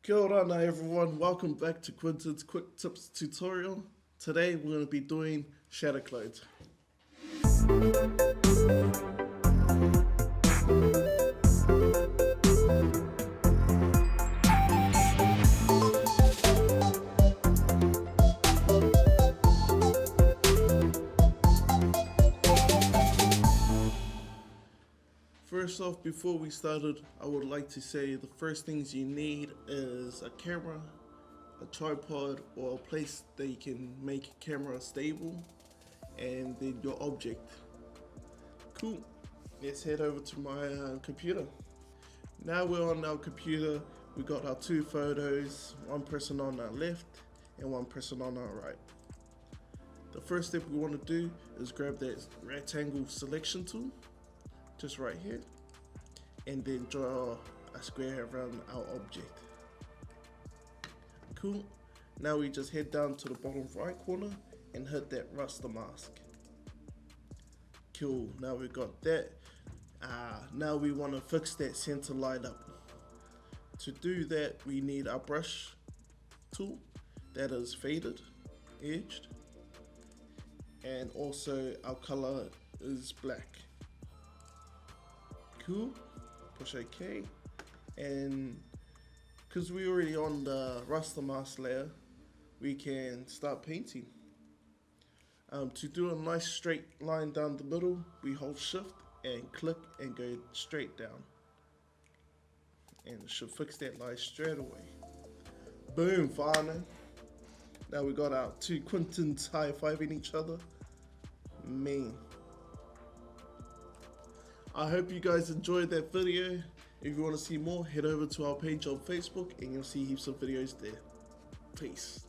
Kia ora everyone, welcome back to Quinton's Quick Tips tutorial. Today we're going to be doing shadow clones. First off, before we started, I would like to say the first things you need is a camera, a tripod, or a place that you can make a camera stable, and then your object. Cool, let's head over to my computer. Now we're on our computer, we got our two photos, one person on our left and one person on our right. The first step we want to do is grab that rectangle selection tool, just right here, and then draw a square around our object. Cool. Now we just head down to the bottom right corner and hit that raster mask. Cool. Now we got that. Now we want to fix that center line up. To do that, we need our brush tool that is faded, edged, and also our color is black. Cool, push OK, and because we're already on the raster mask layer, we can start painting. To do a nice straight line down the middle, we hold shift and click and go straight down, and it should fix that line straight away. Boom, fine. Now we got our two Quintons high-fiving each other. Man, I hope you guys enjoyed that video. If you want to see more, head over to our page on Facebook and you'll see heaps of videos there. Peace.